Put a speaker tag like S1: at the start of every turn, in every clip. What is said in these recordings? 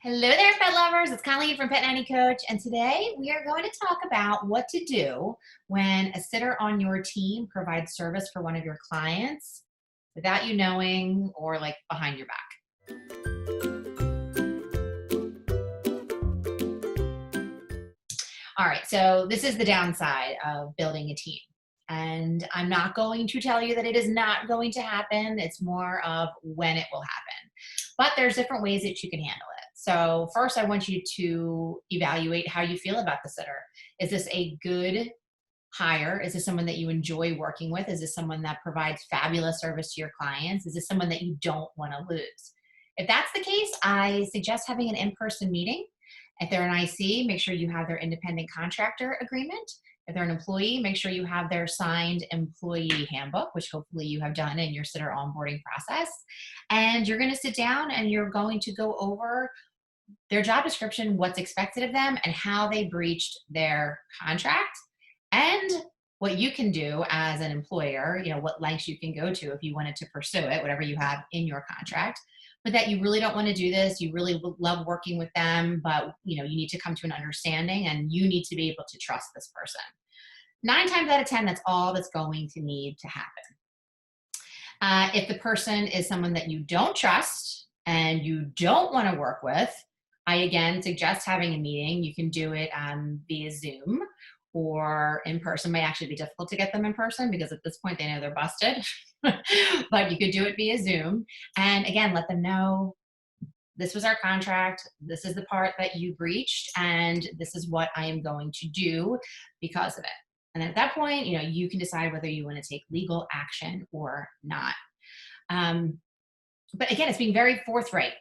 S1: Hello there, pet lovers. It's Colleen from Pet Nanny Coach, and today we are going to talk about what to do when a sitter on your team provides service for one of your clients without you knowing or like behind your back. All right, so this is the downside of building a team. And I'm not going to tell you that it is not going to happen. It's more of when it will happen. But there's different ways that you can handle it. So first, I want you to evaluate how you feel about the sitter. Is this a good hire? Is this someone that you enjoy working with? Is this someone that provides fabulous service to your clients? Is this someone that you don't want to lose? If that's the case, I suggest having an in-person meeting. If they're an IC, make sure you have their independent contractor agreement. If they're an employee, make sure you have their signed employee handbook, which hopefully you have done in your sitter onboarding process. And you're going to sit down and you're going to go over their job description, what's expected of them, and how they breached their contract, and what you can do as an employer, what lengths you can go to if you wanted to pursue it, whatever you have in your contract, but that you really don't want to do this. You really love working with them, but you need to come to an understanding and you need to be able to trust this person. 9 times out of 10, that's all that's going to need to happen. If the person is someone that you don't trust and you don't want to work with, I again suggest having a meeting. You can do it via Zoom or in person. It may actually be difficult to get them in person because at this point they know they're busted, but you could do it via Zoom. And again, let them know this was our contract. This is the part that you breached, and this is what I am going to do because of it. And at that point, you can decide whether you want to take legal action or not. But again, it's being very forthright.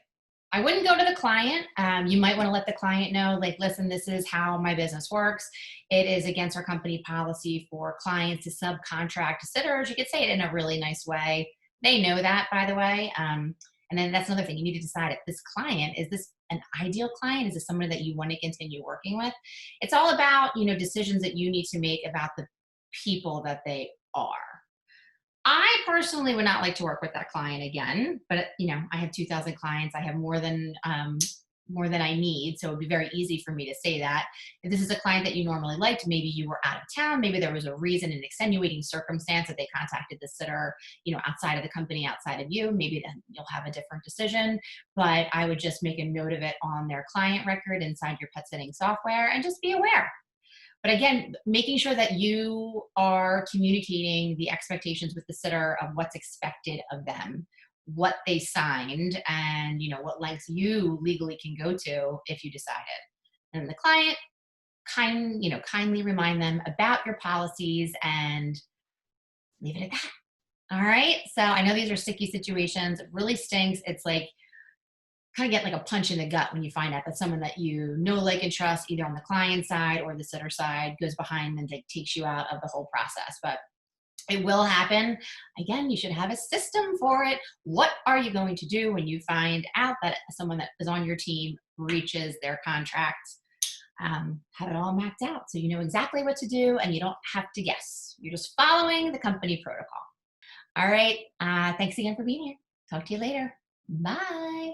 S1: I wouldn't go to the client. You might want to let the client know, like, listen, this is how my business works. It is against our company policy for clients to subcontract to sitters. You could say it in a really nice way. They know that, by the way. And then that's another thing. You need to decide if this client, is this an ideal client? Is this someone that you want to continue working with? It's all about, decisions that you need to make about the people that they are. I personally would not like to work with that client again, but I have 2,000 clients. I have more than I need, so it would be very easy for me to say that. If this is a client that you normally liked, maybe you were out of town, maybe there was a reason, an extenuating circumstance that they contacted the sitter, outside of the company, outside of you. Maybe then you'll have a different decision. But I would just make a note of it on their client record inside your pet sitting software and just be aware. But again, making sure that you are communicating the expectations with the sitter of what's expected of them, what they signed, and what lengths you legally can go to if you decided. And the client, kindly remind them about your policies and leave it at that. All right. So I know these are sticky situations. It really stinks. It's like kind of get like a punch in the gut when you find out that someone that you know, like, and trust, either on the client side or the sitter side, goes behind and takes you out of the whole process. But it will happen. Again, you should have a system for it. What are you going to do when you find out that someone that is on your team breaches their contracts? Have it all mapped out so you know exactly what to do and you don't have to guess. You're just following the company protocol. All right. Thanks again for being here. Talk to you later. Bye.